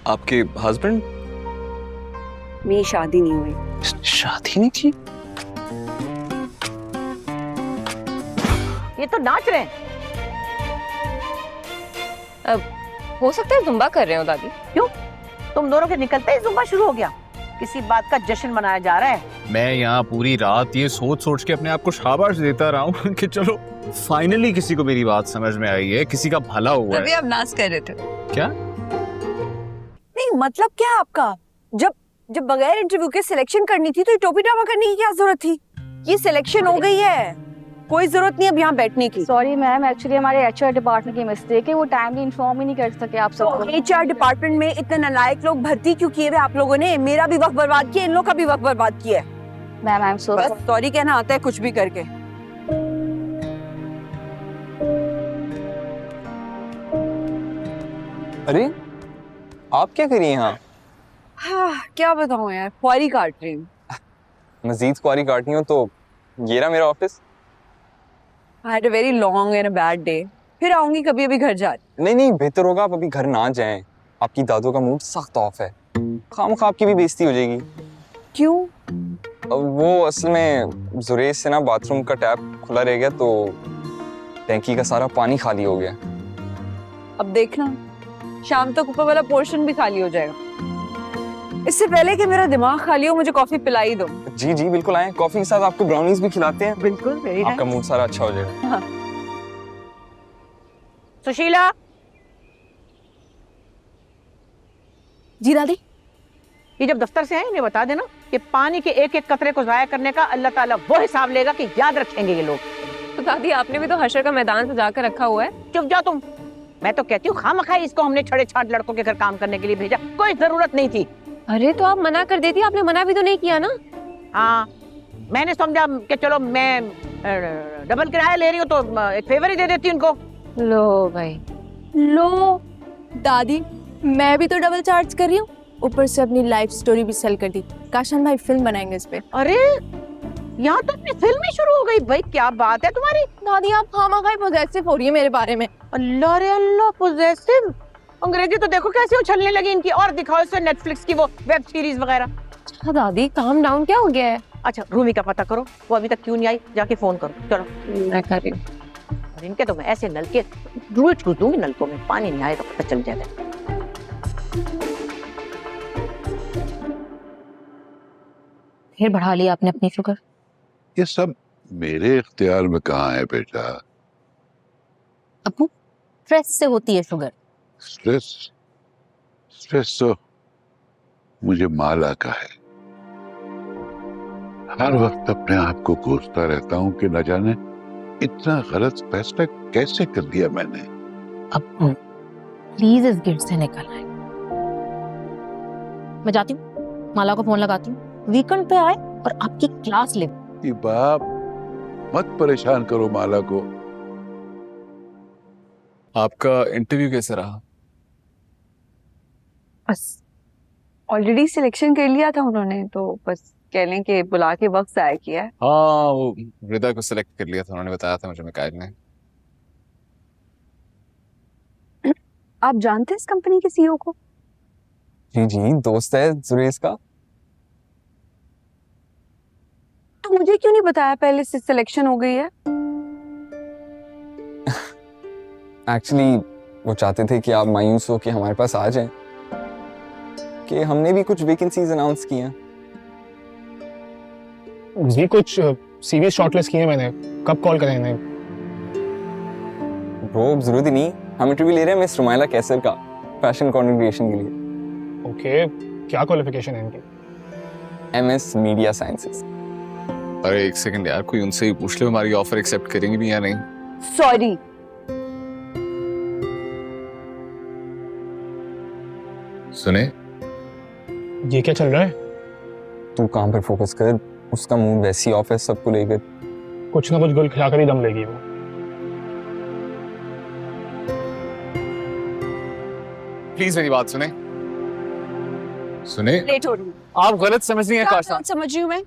आपके हस्बैंड? मेरी शादी नहीं हुई। शादी नहीं की? ये तो नाच रहे हैं। अब हो सकता है जुम्बा कर रहे हो दादी। क्यों? तुम दोनों के निकलते ही जुम्बा शुरू हो गया। किसी बात का जश्न मनाया जा रहा है। मैं यहाँ पूरी रात ये सोच सोच के अपने आप को शाबाश देता रहा हूँ कि चलो फाइनली किसी को मेरी बात समझ में आई है, किसी का भला हुआ तभी है। आप नाच कर रहे थे। क्या? नहीं मतलब क्या आपका? जब बगैर इंटरव्यू के सिलेक्शन करनी थी तो ये टोपी ड्रामा करने की क्या जरूरत थी? ये सिलेक्शन हो गई है, कोई जरूरत नहीं अब यहाँ बैठने की। सॉरी मैम, एक्चुअली हमारे एचआर डिपार्टमेंट की मिस्टेक है, वो टाइमली इन्फॉर्म ही नहीं कर सके आप सबको। एचआर डिपार्टमेंट में इतने नालायक लोग भर्ती क्यों किए हुए आप लोगों ने? मेरा भी वक्त बर्बाद किया, इन लोगों का भी वक्त बर्बाद किया है। मैम आई एम सो बस सॉरी कहना आता है कुछ भी करके। अरे आप क्या करिए यहाँ? हाँ, क्या बताऊँ यार, ख्वारी काट रही हूँ। मजीद ख्वारी काटनी हो तो ये रहा मेरा office. I had a very long and a bad day. फिर आऊंगी कभी, अभी घर जा रही। नहीं, बेहतर होगा आप अभी घर ना जाएं। आपकी दादू का मूड सख्त ऑफ है, खामखा आपकी भी बेइज्जती हो जाएगी। क्यों? वो असल में जुरेज से ना बाथरूम का टैप खुला रह गया तो टैंकी का सारा पानी खाली हो गया। अब देखना शाम तक ऊपर वाला पोर्शन भी खाली हो जाएगा। इससे पहले कि मेरा दिमाग खाली हो मुझे कॉफी पिला ही दो। जी जी बिल्कुल आए, कॉफी के साथ आपको ब्राउनीज भी खिलाते हैं। बिल्कुल, वेरी आपका मूड सारा अच्छा हो जाएगा। हाँ। सुशीला, जी दादी। ये जब दफ्तर से आए इन्हें बता देना कि पानी के एक एक कतरे को जाया करने का अल्लाह ताला वो हिसाब लेगा कि याद रखेंगे ये लोग। तो दादी आपने भी तो हशर का मैदान सजा कर रखा हुआ है। चुप जाओ तुम। मैं तो कहती हूँ खामखा इसको हमने छड़े छाट लड़कों के घर काम करने के लिए भेजा, कोई जरूरत नहीं थी। अरे तो आप मना कर देती, आपने मना भी तो नहीं किया ना। हाँ, मैंने समझा कि चलो मैं डबल किराया ले रही हूँ तो एक फेवर ही दे देती उनको। लो भाई लो दादी, मैं भी तो डबल चार्ज कर रही हूँ, ऊपर से अपनी लाइफ स्टोरी भी सेल कर दी। काशन भाई फिल्म बनाएंगे इस पे। अरे यहाँ तो अपनी फिल्म ही शुरू हो गई भाई, क्या बात है तुम्हारी। दादी आप खामखा पॉजिटिव हो रही है मेरे बारे में। अल्लाह रे अल्लाह, पॉजिटिव। अंग्रेजी तो देखो कैसे उछलने लगी इनकी, और दिखाओ इसे नेटफ्लिक्स की वो वेब सीरीज वगैरह। अच्छा दादी काम डाउन, क्या हो गया है? अच्छा रूमी का पता करो, वो अभी तक क्यों नहीं आई, जाके फोन करो। चलो मैं कर रही हूँ। और इनके तो मैं ऐसे नलके धूल छू दूंगी, नलकों में पानी नहीं आएगा पता चल जाएगा। फिर बढ़ा लिया आपने अपनी शुगर। ये सब मेरे इख्तियार में कहाँ है बेटा? अपू स्ट्रेस से होती है शुगर। स्ट्रेस तो मुझे माला का है। हर वक्त अपने आप को कोसता रहता हूँ कि न जाने इतना गलत फैसला कैसे कर दिया मैंने। अपू प्लीज इस गिल्ट से निकल आए। मैं जाती हूँ, माला को फोन लगाती हूँ, वीकेंड पे आए और आपकी क्लास ले। बाप मत परेशान करो माला को। आपका इंटरव्यू कैसे रहा? बस ऑलरेडी सिलेक्शन कर लिया था उन्होंने, तो बस कह लें कि बुला के वक्त ज़ाया किया है। हाँ, वो रिदा को सिलेक्ट कर लिया था, उन्होंने बताया था मुझे मिकाइल ने। आप जानते हैं इस कंपनी के सीईओ को? जी जी दोस्त है जुरेज का। तो मुझे क्यों नहीं बताया पहले से सिलेक्शन हो गई है? एक्चुअली वो चाहते थे कि आप मायूस हो कि हमारे पास आ जाएं, कि हमने भी कुछ वैकेंसीज अनाउंस की हैं। जी कुछ सीवी शॉर्टलिस्ट किए मैंने, कब कॉल करें इन्हें? ब्रो जरूरत ही नहीं, हम इंटरव्यू ले रहे हैं मिस रुमाइला कैसर का फैशन कॉन्ग्रेगेशन के लिए। ओके, क्या क्वालिफिकेशन है इनकी? MS media sciences. अरे एक सेकंड यार, कोई उनसे ही पूछ लो हमारी ऑफर एक्सेप्ट करेंगे भी या नहीं। सॉरी, सुने, ये क्या चल रहा है? तू काम पर फोकस कर, उसका मूड वैसी ऑफ है सबको लेकर। कुछ ना कुछ गुल खिलाकर ही दम लेगी वो। प्लीज मेरी बात सुने। लेट हो रही हूँ। आप गलत समझ रही हैं काशा। समझ रही हूँ मैं।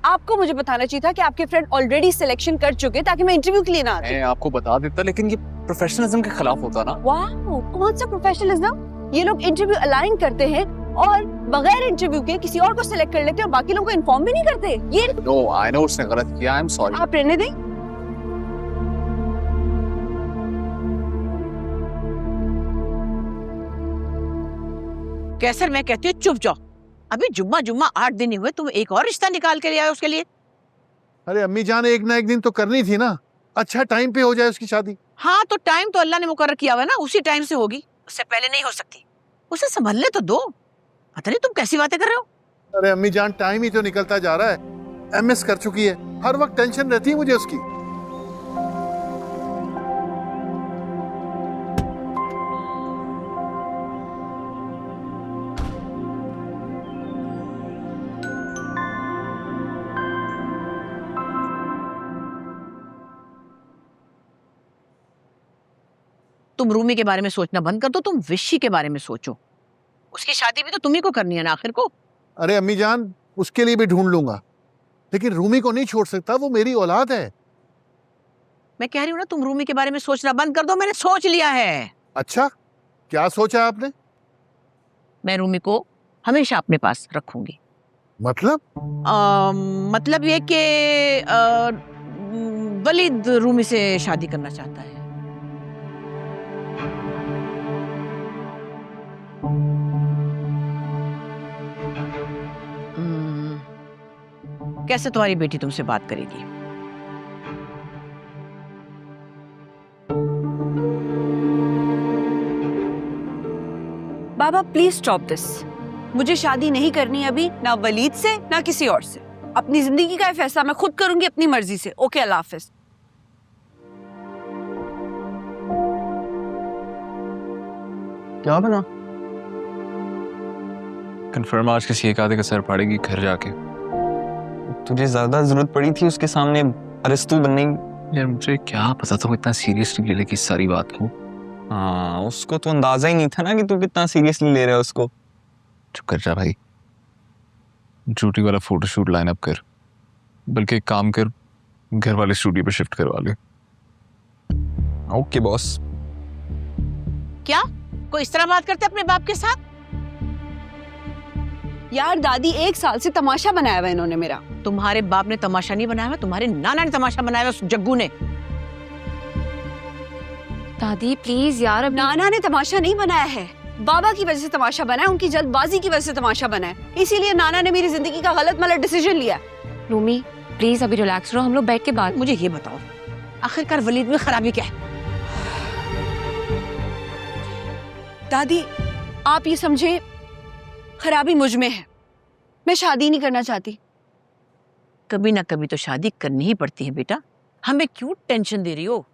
आपको मुझे बताना चाहिए था कि आपके फ्रेंड ऑलरेडी सिलेक्शन कर चुके ताकि मैं इंटरव्यू के लिए ना आती। मैं आपको बता देता, लेकिन ये प्रोफेशनलिज्म के खिलाफ होता ना। वाह, कौन सा प्रोफेशनलिज्म? ये लोग इंटरव्यू अलाइन करते हैं और बगैर इंटरव्यू के किसी और को सिलेक्ट कर लेते हैं और बाकी लोगों को इन्फॉर्म भी नहीं करते। ये नो आई नो उसने गलत किया, आई एम सॉरी। आप रहने दें। कैसर, मैं कहती हूँ चुप जाओ। अभी जुम्मा जुम्मा 8 दिन ही हुए, तुम एक और रिश्ता निकाल के ले आए उसके लिए। अरे अम्मी जान, एक ना एक दिन तो करनी थी ना, अच्छा टाइम पे हो जाए उसकी शादी। हाँ तो टाइम तो अल्लाह ने मुकर्रर किया हुआ है ना, उसी टाइम से होगी, उससे पहले नहीं हो सकती। उसे संभलने तो दो। पता नहीं तुम कैसी बातें कर रहे हो। अरे अम्मी जान, टाइम ही तो निकलता जा रहा है। एमएस कर चुकी है, हर वक्त टेंशन रहती है मुझे उसकी। तुम रूमी के बारे में सोचना बंद कर दो, तुम विशी के बारे में सोचो। उसकी शादी भी तो तुम्ही को करनी है ना आखिर को। अरे अम्मी जान, उसके लिए भी ढूंढ लूंगा, लेकिन रूमी को नहीं छोड़ सकता, वो मेरी औलाद है। मैं कह रही हूँ ना, तुम रूमी के बारे में सोचना बंद कर दो, मैंने सोच लिया है। अच्छा, क्या सोचा आपने? मैं रूमी को हमेशा अपने पास रखूंगी। मतलब? मतलब ये कि वलीद रूमी से शादी करना चाहता है। कैसे तुम्हारी बेटी तुमसे बात करेगी? बाबा प्लीज स्टॉप दिस। मुझे शादी नहीं करनी अभी, ना वलीद से ना किसी और से। अपनी जिंदगी का फैसला मैं खुद करूंगी अपनी मर्जी से। ओके, अल्लाह हाफिज। क्या बना? कंफर्म आज किसी एक आधे का सर फाड़ेगी घर जाके। तुझे ज्यादा जरूरत पड़ी थी उसके सामने अरिस्तु बनने की। यार मुझे क्या पता था वो इतना सीरियसली ले लेगी इस सारी बात को। हाँ, उसको तो अंदाजा ही नहीं था ना कि तू कितना सीरियसली ले रहा है उसको। चुप कर जा भाई, ड्यूटी वाला फोटोशूट लाइन अप कर, बल्कि एक काम कर, घर वाले स्टूडियो पे शिफ्ट करवा ले। Okay boss. क्या कोई इस तरह बात करते अपने बाप के साथ? यार दादी, 1 साल से तमाशा बनाया हुआ इन्होंने मेरा। तुम्हारे बाप ने तमाशा नहीं बनाया हुआ, तुम्हारे नाना ने तमाशा बनाया हुआ, उस जग्गू ने। दादी प्लीज यार, अब नाना ने तमाशा नहीं बनाया है, बाबा की वजह से तमाशा बना है, उनकी जल्दबाजी की वजह से तमाशा बना है। इसीलिए नाना ने मेरी जिंदगी का गलत डिसीजन लिया। रूमी प्लीज अभी रिलैक्स रहो, हम लोग बैठ के बात। मुझे ये बताओ, आखिरकार वलीद में खराबी क्या है? दादी आप ये समझे, खराबी मुझ में है। मैं शादी नहीं करना चाहती। कभी ना कभी तो शादी करनी ही पड़ती है बेटा, हमें क्यों टेंशन दे रही हो?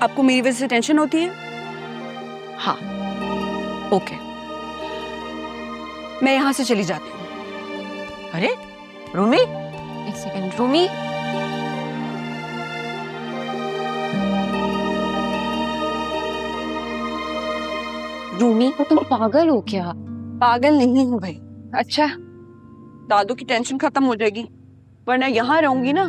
आपको मेरी वजह से टेंशन होती है? हाँ। ओके, मैं यहाँ से चली जाती हूँ। अरे रूमी, एक सेकंड। रूमी रूमी को तुम पागल हो क्या? पागल नहीं हूँ भाई। अच्छा, दादू की टेंशन खत्म हो जाएगी, वरना यहाँ रहूंगी ना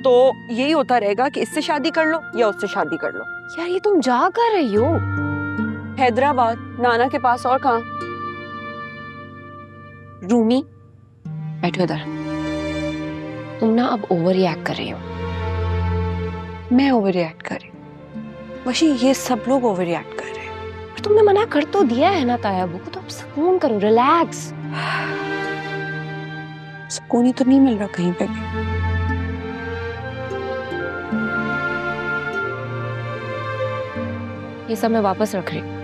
तो यही होता रहेगा कि इससे शादी कर लो या उससे शादी कर लो। यार ये तुम जा कर रही हो? हैदराबाद, नाना के पास, और कहाँ? रूमी बैठो इधर। तुम ना अब ओवर रिएक्ट कर रही हो। मैं ओवर रिएक्ट कर रही हूँ वशी, ये सब लोग ओवर रिएक्ट कर रहे हैं। पर तुमने मना कर तो दिया है ना तायाबू को, तो अब सुकून करो, रिलैक्स। सुकून ही तो नहीं मिल रहा कहीं पे भी। ये सब मैं वापस रख रही हूँ।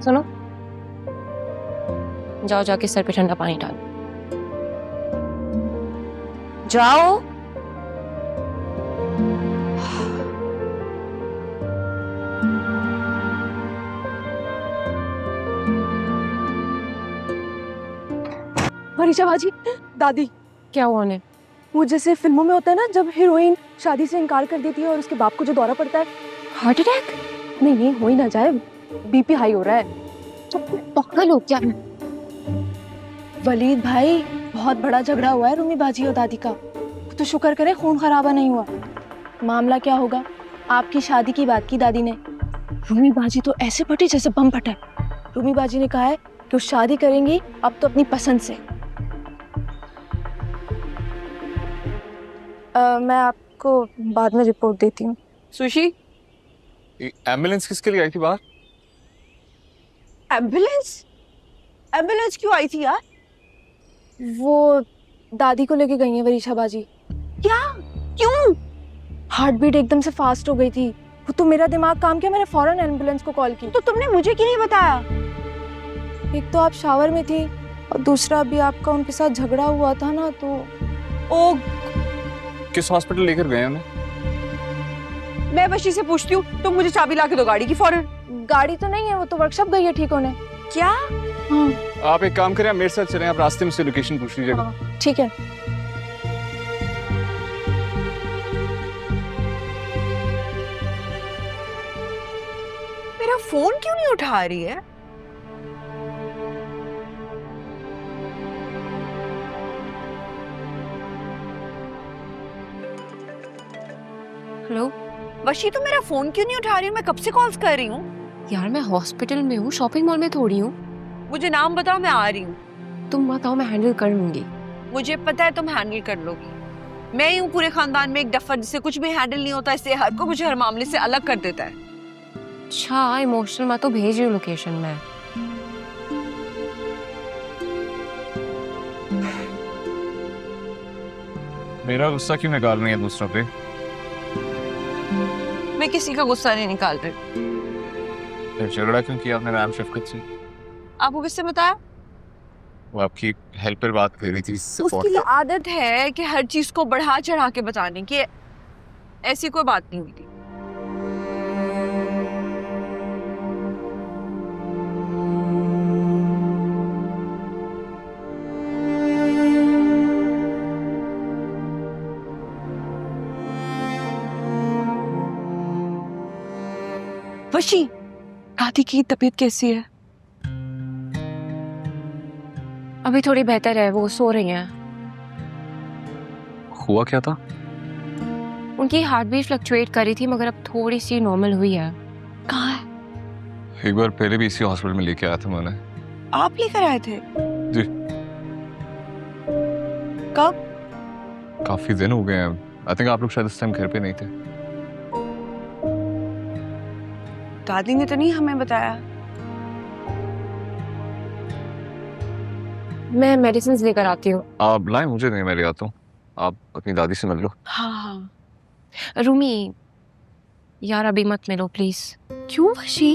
सुनो, जाओ जाके सर पे ठंडा पानी डालो। जाओ। मरीजा बाजी, दादी क्या हुआ उन्हें? वो जैसे फिल्मों में होता है ना, जब हीरोइन शादी से इनकार कर देती है और उसके बाप को जो दौरा पड़ता है। Heart attack? नहीं नहीं, हो ही ना जाए, बीपी हाई हो रहा है। तो पागल हो क्या? वलीद भाई, बहुत बड़ा झगड़ा हुआ है रूमी बाजी और दादी का। तो शुक्र करे खून खराबा नहीं हुआ। मामला क्या होगा, आपकी शादी की बात की दादी ने। रूमी बाजी तो ऐसे फटी जैसे बम फटा है। रूमी बाजी ने कहा है कि वो शादी करेंगी अब तो अपनी पसंद से। मैं आपको बाद में रिपोर्ट देती हूँ। सुशी, एम्बुलेंस किसके लिए आई थी बाहर? एम्बुलेंस? एम्बुलेंस क्यों आई थी यार? वो दादी को लेके गई है वरीशा बाजी। क्या? क्यों? हार्ट बीट एकदम से फास्ट हो गई थी। वो तो मेरा दिमाग काम किया, मैंने फौरन एम्बुलेंस को कॉल की। तो तुमने मुझे क्यों नहीं बताया? एक तो आप शावर में थी और दूसरा अभी आपका उनके साथ झगड़ा हुआ था ना, तो ओ, किस हॉस्पिटल लेकर गए उन्हें? मैं वशी से पूछती हूँ, तुम मुझे चाबी ला के दो गाड़ी की फौरन। गाड़ी तो नहीं है, वो तो वर्कशॉप गई है ठीक होने। क्या? आप एक काम करें, आप मेरे साथ चलें, आप रास्ते में से लोकेशन पूछ लीजिएगा। ठीक है। मेरा फोन क्यों नहीं उठा रही है? हेलो वशी, तुम मेरा फोन क्यों नहीं उठा रही हो? मैं कब से कॉल्स कर रही हूँ। यार, मैं हॉस्पिटल में हूँ, शॉपिंग मॉल में थोड़ी हूँ। मुझे नाम बताओ, मैं आ रही हूँ। तुम बताओ, मैं हैंडल कर लूंगी। मुझे पता है तुम हैंडल कर लोगी। मैं ही हूँ पूरे खानदान में एक डफर जिसे कुछ भी हैंडल नहीं होता, इसलिए हर को मुझे हर मामले से अलग कर देता है। अच्छा, इमोशनल मत तो भेज रही हूँ लोकेशन में। मेरा गुस्सा क्यों निकाल रही है दूसरों पे? मैं किसी का गुस्सा नहीं निकाल रही। फिर झगड़ा क्यों किया आपने राम शफकत से? आपको किससे बताया? वो आपकी हेल्प पर बात कर रही थी। उसकी तो आदत है कि हर चीज को बढ़ा चढ़ा के बताने की। ऐसी कोई बात नहीं हुई थी। वशी, दादी की तबीयत कैसी है? अभी थोड़ी बेहतर है, वो सो रही हैं। हुआ क्या था? उनकी हार्ट बीट फ्लक्चुएट कर रही थी, मगर अब थोड़ी सी नॉर्मल हुई है। कहाँ है? एक बार पहले भी इसी हॉस्पिटल में लेके आया था मैंने। आप लेकर आए थे? जी। कब? काफी दिन हो गए हैं। आई थिंक आप लोग शायद इस टाइम घर पे नहीं थे। दादी ने तो नहीं हमें बताया। मैं मेडिसिन लेकर आती हूँ। आप लाए, मुझे नहीं, मैं ले आता हूँ। आप अपनी दादी से मिल लो। हाँ। रूमी, यार अभी मत मिलो प्लीज। क्यों वशी?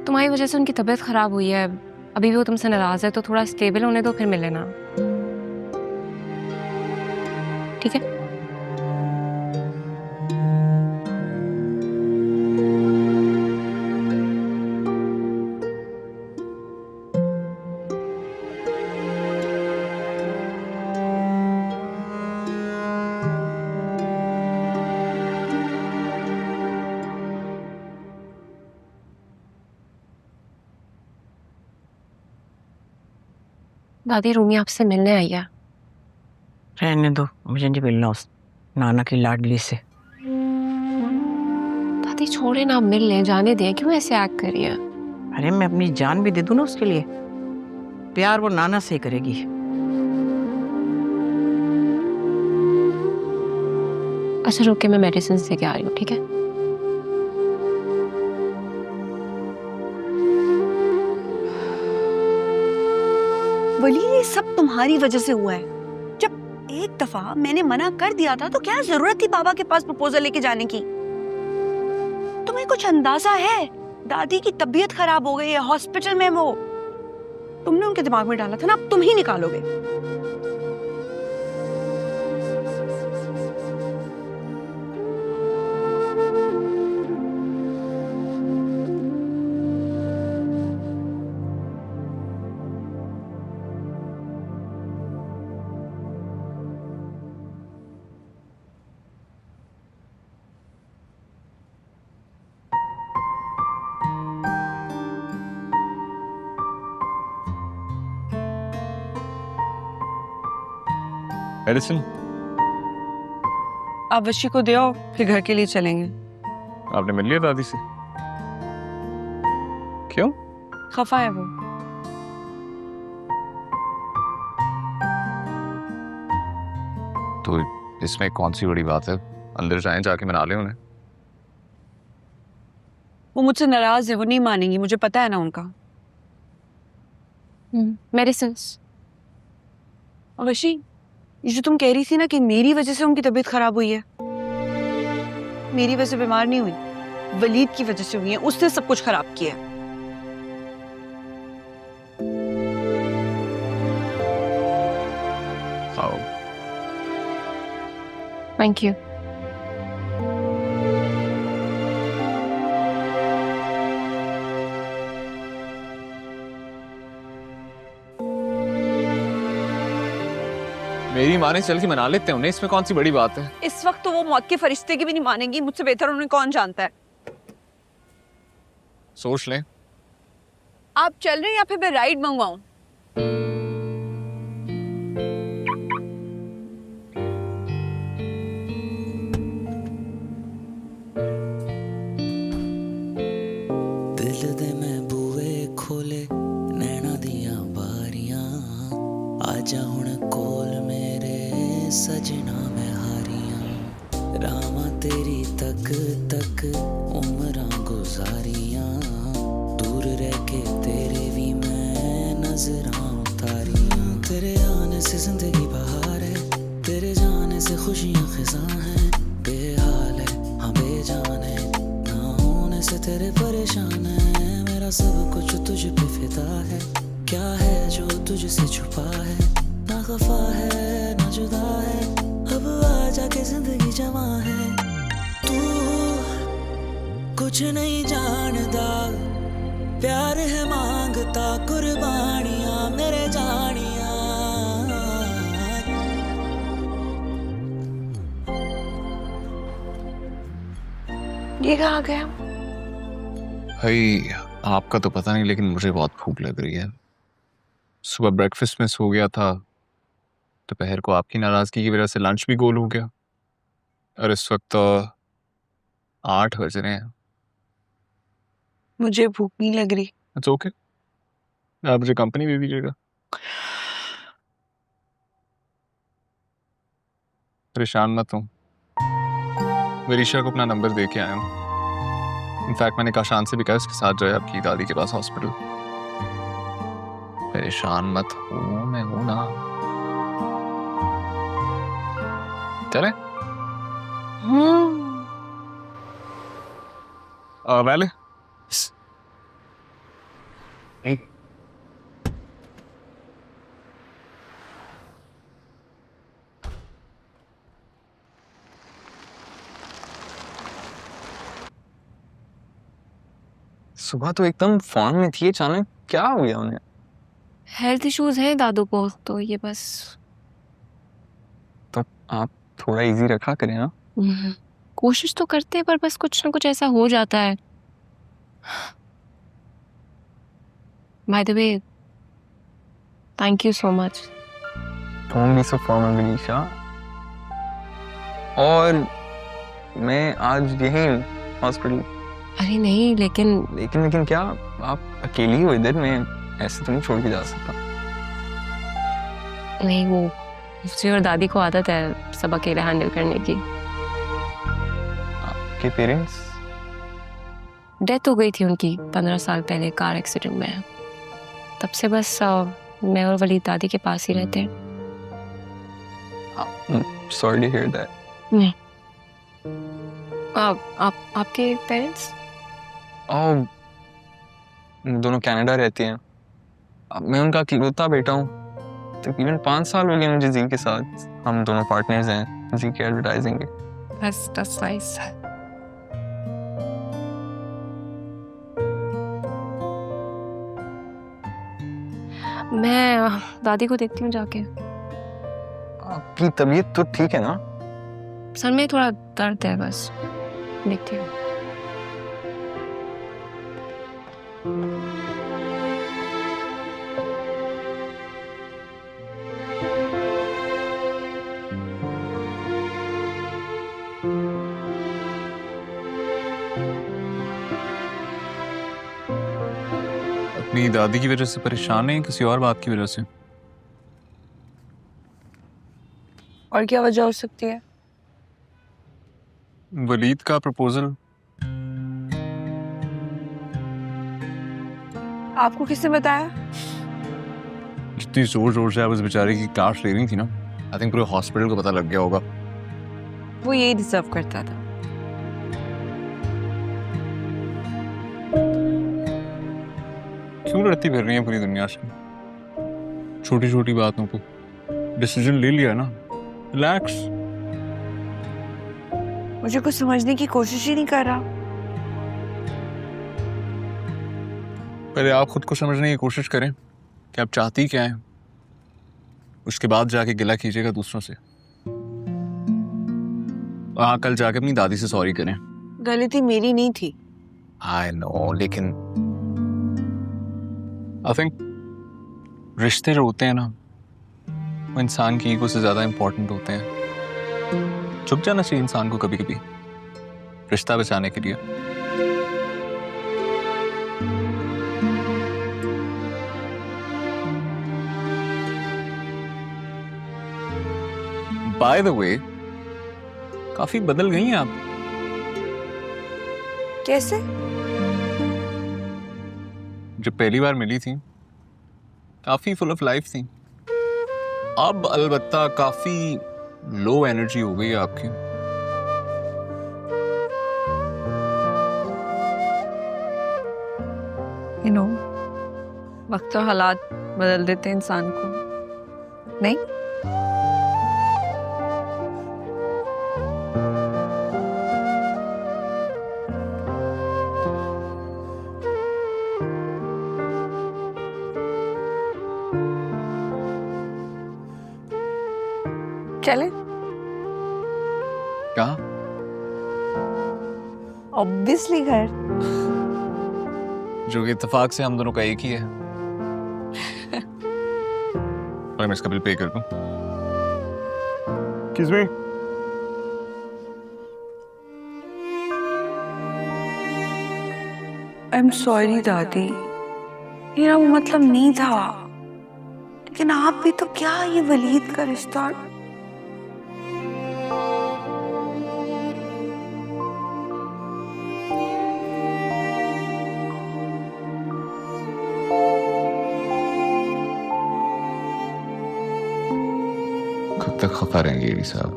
तुम्हारी वजह से उनकी तबीयत खराब हुई है। अभी भी वो तुमसे नाराज है, तो थोड़ा स्टेबल होने दो, फिर मिल लेना, ठीक है? दादी, रूमी आपसे मिलने आई है। रहने दो, मुझे नहीं मिलना उस नाना की लाडली से। दादी छोड़े ना, मिल लें, जाने दें, क्यों ऐसे एक्ट कर रही है? अरे मैं अपनी जान भी दे दूं ना उसके लिए। प्यार वो नाना से ही करेगी। अच्छा रुक के मैं मेडिसिन लेके आ रही हूँ, ठीक है? वली, ये सब तुम्हारी वजह से हुआ है। जब एक दफा मैंने मना कर दिया था तो क्या जरूरत थी बाबा के पास प्रपोजल लेके जाने की? तुम्हें कुछ अंदाजा है? दादी की तबीयत खराब हो गई है, हॉस्पिटल में वो। तुमने उनके दिमाग में डाला था ना, अब तुम ही निकालोगे। मेडिसिन आप बच्ची को दे आओ, फिर घर के लिए चलेंगे। आपने मिल लिया दादी से? क्यों? खफा है वो। तो इसमें कौन सी बड़ी बात है? अंदर जाएं, जाके मना ले उन्हें। वो मुझसे नाराज है, वो नहीं मानेंगी, मुझे पता है ना उनका। मेडिसिन। और वशी, ये जो तुम कह रही थी ना कि मेरी वजह से उनकी तबीयत खराब हुई है, मेरी वजह से बीमार नहीं हुई, वलीद की वजह से हुई है। उसने सब कुछ खराब किया। खाओ। Thank you. मेरी माँ ने चल के मना लेते हैं उन्हें, इसमें कौन सी बड़ी बात है? इस वक्त तो वो मौत के फरिश्ते की भी नहीं मानेंगी, मुझसे बेहतर उन्हें कौन जानता है। सोच लें। आप चल रहे हैं या फिर मैं राइड मंगवाऊं? दिल दे में बूए खोले नैना दियां बारियां, आजा हुण कोल मेरे सजना मैं हारियां, रामा तेरी तक तक उमरां गुजारियां, दूर रह के तेरे भी मैं नजरां उतारियां, तेरे आने से जिंदगी बहार है, तेरे जाने से खुशियां खिज़ां हैं, बेहाल है हाँ बेजान है, ना होने से तेरे परेशान है, मेरा सब कुछ तुझ पे फिदा है, क्या है जो तुझसे छुपा है, ना खफा है ना जुदा है, अब आ जाके जिंदगी जमा है, तू कुछ नहीं जानता, प्यार है मांगता कुर्बानियां मेरे जानिया। ये कहाँ गया? भाई आपका तो पता नहीं, लेकिन मुझे बहुत भूख लग रही है। सुबह ब्रेकफास्ट में सो गया था, दोपहर को आपकी नाराजगी की वजह से लंच भी गोल हो गया, और इस वक्त तो 8 बज रहे हैं। मुझे भूख नहीं लग रही। इट्स ओके, आप मुझे कंपनी दे दीजिएगा। परेशान मत हूँ, विरिशा को अपना नंबर दे के आया हूँ। इनफैक्ट मैंने काशान से भी कहा इसके साथ जाए आपकी दादी के पास हॉस्पिटल। परेशान मत हो, मैं हूं ना। चले? वैले सुबह तो एकदम फॉर्म में थी, अचानक क्या हो गया उन्हें? हेल्थ इश्यूज हैं दादू को, तो ये बस। तो आप थोड़ा इजी रखा करें ना। कोशिश तो करते हैं, पर बस कुछ ना कुछ ऐसा हो जाता है। By the way, thank you so much. Don't be so formal Vinisha. और मैं आज यहीं हॉस्पिटल। अरे नहीं, लेकिन लेकिन क्या? आप अकेली हो इधर, मैं ऐसे तो नहीं छोड़ के जा सकता। नहीं, वो मुझे और दादी को आदत है सब अकेले हैंडल करने की। आपके पेरेंट्स? डेथ हो गई थी उनकी 15 साल पहले कार एक्सीडेंट में। तब से बस मैं और वलीद दादी के पास ही रहते हैं। Sorry to hear that. नहीं, आपके पेरेंट्स? दोनों कनाडा रहते हैं। अब मैं उनका इकलौता बेटा हूँ। तकरीबन 5 साल हो गए मुझे जी के साथ। हम दोनों पार्टनर्स हैं जी के एडवर्टाइजिंग के। That's nice. मैं दादी को देखती हूँ जाके। आपकी तबीयत तो ठीक है ना? सर में थोड़ा दर्द है, बस देखती हूँ। अपनी दादी की वजह से परेशान है, किसी और बात की वजह से? और क्या वजह हो सकती है? वलीद का प्रपोजल। आपको किसने बताया? जितनी जोर जोर से आप उस बेचारे की क्लास ले रही थी ना, आई थिंक पूरे हॉस्पिटल को पता लग गया होगा। वो यही डिजर्व करता था। क्यों लड़ती फिर रही है पूरी दुनिया से? छोटी छोटी बातों को डिसीजन ले लिया ना, रिलैक्स। मुझे कुछ समझने की कोशिश ही नहीं कर रहा। पहले आप खुद को समझने की कोशिश करें कि आप चाहती क्या हैं, उसके बाद जाके गिला कीजिएगा दूसरों से। हाँ, कल जाके अपनी दादी से सॉरी करें। गलती मेरी नहीं थी। आई नो, लेकिन आई थिंक रिश्ते जो होते हैं ना, वो इंसान की ईगो से ज्यादा इंपॉर्टेंट होते हैं। चुप जाना चाहिए इंसान को कभी कभी, रिश्ता बचाने के लिए। बाय द वे, काफी बदल गई हैं आप। कैसे? जब पहली बार मिली थी काफी फुल ऑफ लाइफ थी, अब अलबत्ता काफी लो एनर्जी हो गई है आपकी। यू नो, वक्त और हालात बदल देते हैं इंसान को, नहीं? चले? कहाँ? ऑब्वियसली घर। जो कि इत्तेफाक से हम दोनों का एक ही है। और मैं इसका बिल पे कर दूं। Excuse me? I am sorry दादी, मेरा वो मतलब नहीं था। लेकिन आप भी तो क्या, ये वलीद का रिश्ता। कब तक खफा रहेंगे एडी साहब?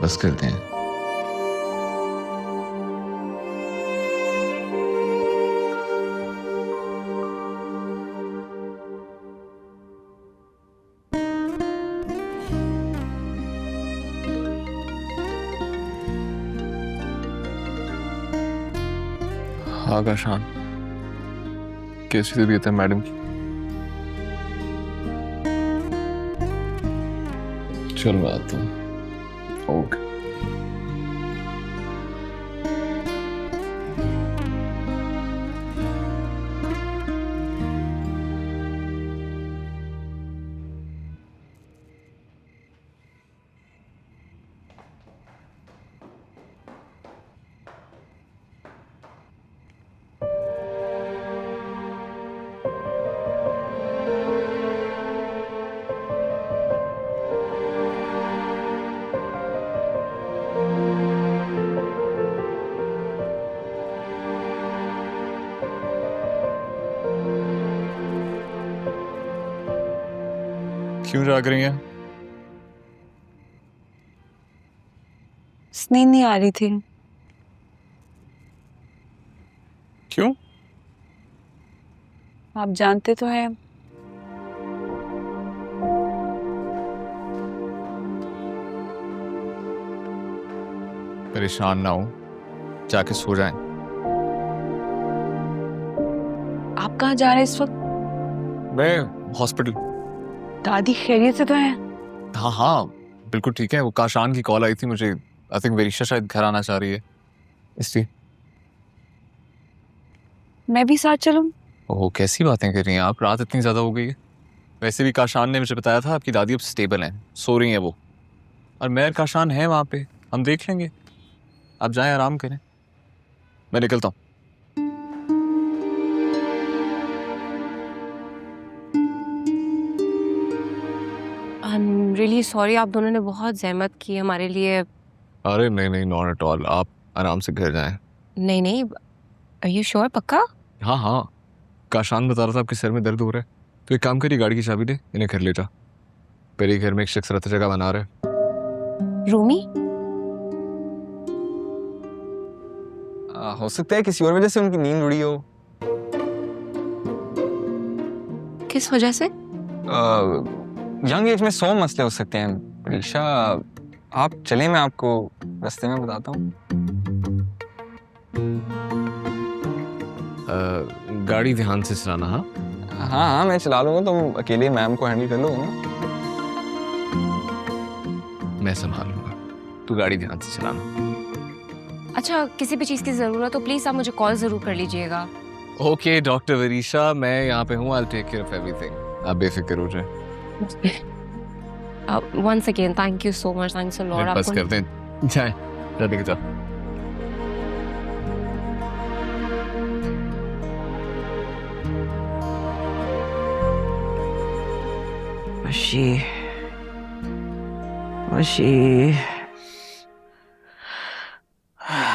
बस करते हैं। हाँ काशान, कैसी तबीयत है मैडम की? चलो आता हूँ। ओके। क्यों जाग रही हैं? नींद नहीं आ रही थी। क्यों? आप जानते तो हैं। परेशान ना हो, जाके सो जाएं। आप कहाँ जा रहे हैं इस वक्त? मैं हॉस्पिटल। दादी खैरियत से तो है? हाँ हाँ, बिल्कुल ठीक है। वो काशान की कॉल आई थी मुझे, आई थिंक वेरिशा शायद घर आना चाह रही है, इसलिए। मैं भी साथ चलूं? ओह, कैसी बातें कर रही हैं आप, रात इतनी ज्यादा हो गई है। वैसे भी काशान ने मुझे बताया था आपकी दादी अब स्टेबल हैं, सो रही हैं वो, और मैं और काशान है वहाँ पे, हम देख लेंगे। आप जाएं, आराम करें, मैं निकलता हूँ। आई एम रियली सॉरी, आप दोनों ने बहुत जहमत की हमारे लिए। अरे नहीं नहीं, नॉट एट ऑल, आप आराम से घर जाएं। नहीं नहीं, आर यू श्योर? पक्का? हाँ हाँ, काशान बता रहा था आपके सर में दर्द हो रहा है, तो एक काम करिए, गाड़ी की चाबी दे, इन्हें घर ले जा। मेरे घर में एक शख्स रहता जगह बना रहे। रूमी? हो सकता है किसी और वजह से उनकी नींद उड़ी हो। किस वजह से? यंग एज में 100 मसले हो सकते हैं रीशा। आप चले, मैं आपको रास्ते में बताता हूँ। गाड़ी ध्यान से चलाना। हाँ हाँ हाँ, मैं चला लूंगा, तुम अकेले मैम को हैंडल कर लोगे ना? मैं संभाल लूंगा, तू गाड़ी ध्यान से चलाना। अच्छा, किसी भी चीज़ की ज़रूरत हो प्लीज़ आप मुझे कॉल ज़रूर कर लीजिएगा। ओके डॉक्टर वरीशा, मैं यहाँ पे हूँ, I will take care of everything, आप बेफिक्र हो जाए। Once again thank you so much, thanks a lot. बस करते हैं, जाए जल्दी जा। वशी वशी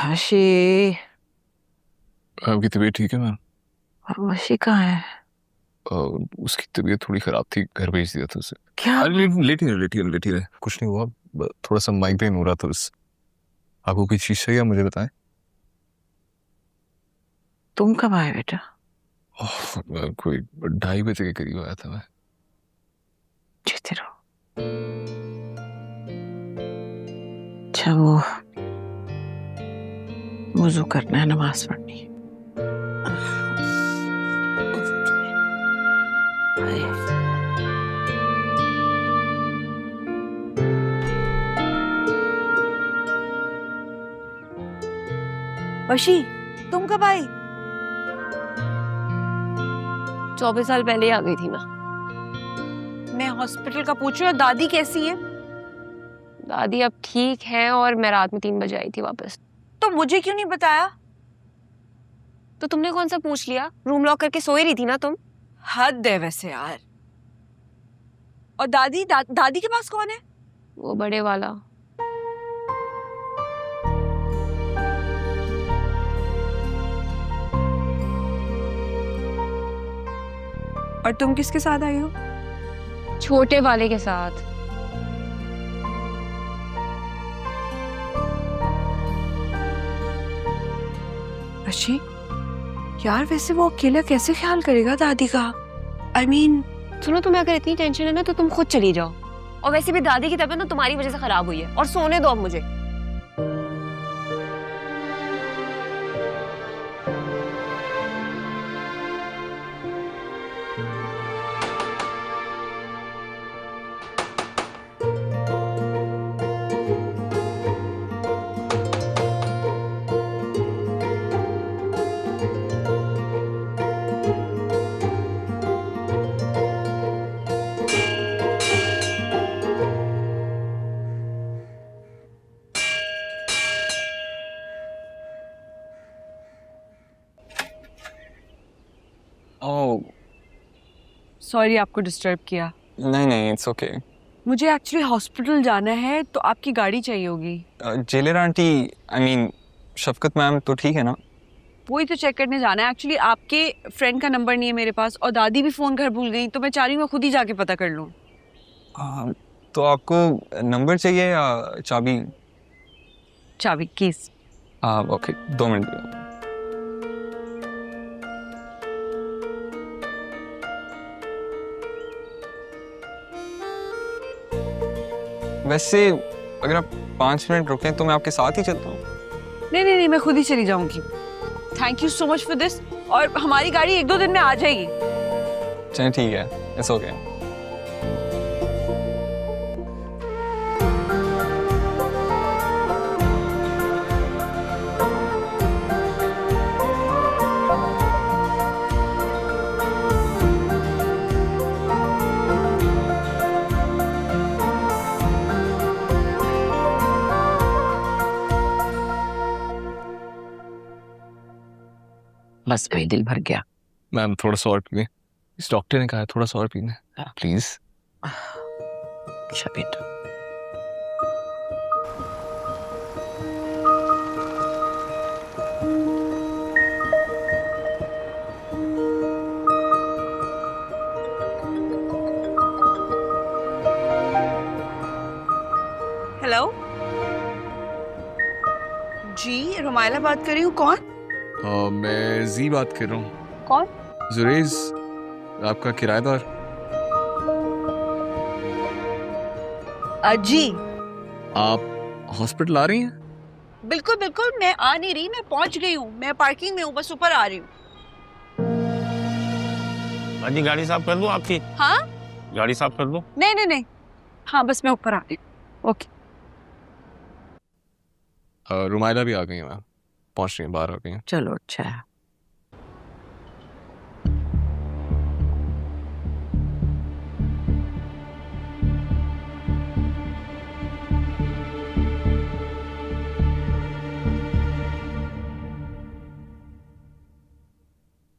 वशी आपकी तबीयत ठीक है मैम? वशी कहाँ है? उसकी तबीयत थोड़ी खराब थी, घर भेज दिया था उसे। क्या? अरे लेटी रहे, कुछ नहीं हुआ, थोड़ा सा माइग्रेन हो रहा था बस। आपको कोई चीज चाहिए मुझे बताएं। तुम कब आए बेटा? कोई 2:30 बजे के करीब आया था मैं। जीते रहो। अच्छा, वो वुजू करना है, नमाज पढ़नी है। वशी, तुम कब आई? 24 साल पहले ही आ गई थी मैं हॉस्पिटल का पूछ रही हूँ, दादी कैसी है? दादी अब ठीक है और मैं रात में 3 बजे आई थी वापस। तो मुझे क्यों नहीं बताया? तो तुमने कौन सा पूछ लिया? रूम लॉक करके सोई रही थी ना तुम। हद है वैसे यार। और दादी दादी के पास कौन है? वो बड़े वाला। और तुम किसके साथ आई हो? छोटे वाले के साथ। अच्छी यार, वैसे वो अकेला कैसे ख्याल करेगा दादी का? I mean, सुनो, तुम्हें अगर इतनी टेंशन है ना तो तुम खुद चली जाओ। और वैसे भी दादी की तबीयत ना तुम्हारी वजह से खराब हुई है, और सोने दो अब मुझे। ओह सॉरी आपको डिस्टर्ब किया। नहीं नहीं, इट्स ओके। मुझे एक्चुअली हॉस्पिटल जाना है, तो आपकी गाड़ी चाहिए होगी। Jailer aunty, I mean Shafqat ma'am तो ठीक है ना? वही तो चेक करने जाना है। एक्चुअली आपके फ्रेंड का नंबर नहीं है मेरे पास, और दादी भी फोन घर भूल गई, तो मैं चाह रही हूँ मैं खुद ही जाके पता कर लूँ। तो आपको नंबर चाहिए या चाबी? चाबी कीज। हाँ ओके, 2 मिनट दो। वैसे अगर आप 5 मिनट रुकें तो मैं आपके साथ ही चलता हूँ। नहीं नहीं नहीं, मैं खुद ही चली जाऊंगी। Thank you so much for this. और हमारी गाड़ी 1-2 दिन में आ जाएगी। चलिए ठीक है, इट्स ओके। बस भाई, दिल भर गया। मैम थोड़ा सा और पीए, इस डॉक्टर ने कहा है थोड़ा सा और पीना, प्लीज। अच्छा बेटा। हेलो जी, रुमाइला बात कर रही हूँ। कौन? मैं जी बात कर रहा हूँ। कौन? जुरेज, आपका किराएदार। जी आप हॉस्पिटल आ रही हैं? बिल्कुल बिल्कुल, मैं आ नहीं रही, मैं पहुंच गई हूँ, मैं पार्किंग में हूँ, बस ऊपर आ रही हूँ। अजी गाड़ी साफ कर दूं आपकी? हाँ? गाड़ी साफ कर दूं? नहीं नहीं नहीं, हाँ बस मैं ऊपर आ रही हूँ। ओके। रुमाइला भी आ गई हैं मैम, पहुंच रही हैं, बाहर आ गई हैं। चलो अच्छा है।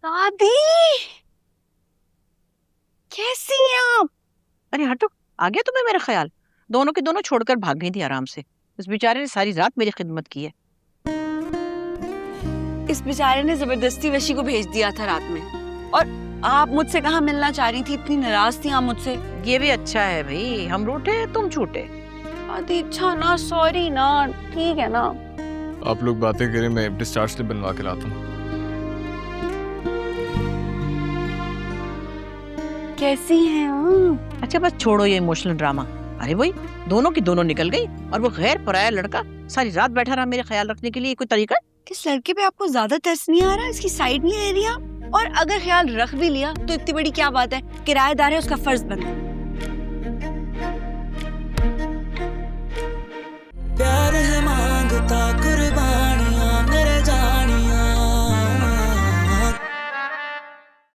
दादी कैसी हैं आप? अरे हटो, आ गया तुम्हें मेरा ख्याल? दोनों के दोनों छोड़कर भाग गई थी आराम से। इस बेचारे ने सारी रात मेरी खिदमत की है। इस बेचारे ने जबरदस्ती वशी को भेज दिया था रात में, और आप मुझसे कहाँ मिलना चाह रही थी? इतनी नाराज थी आप मुझसे। ये भी अच्छा है भाई, हम रूठे तुम छूटे। दादी अच्छा ना, सॉरी ना, ठीक है ना। आप लोग बातें करें, मैं डिस्चार्ज स्लिप बनवा के लाता हूँ। कैसी हैं आप? अच्छा बस छोड़ो ये इमोशनल ड्रामा। अरे वही, दोनों की दोनों निकल गई और वो गैर पराया लड़का सारी रात बैठा रहा मेरे ख्याल रखने के लिए। कोई तरीका? किस लड़के पे आपको ज्यादा तरस नहीं आ रहा? इसकी साइड नहीं ले रही आप? और अगर ख्याल रख भी लिया तो इतनी बड़ी क्या बात है, किराएदार है, उसका फर्ज बनता है।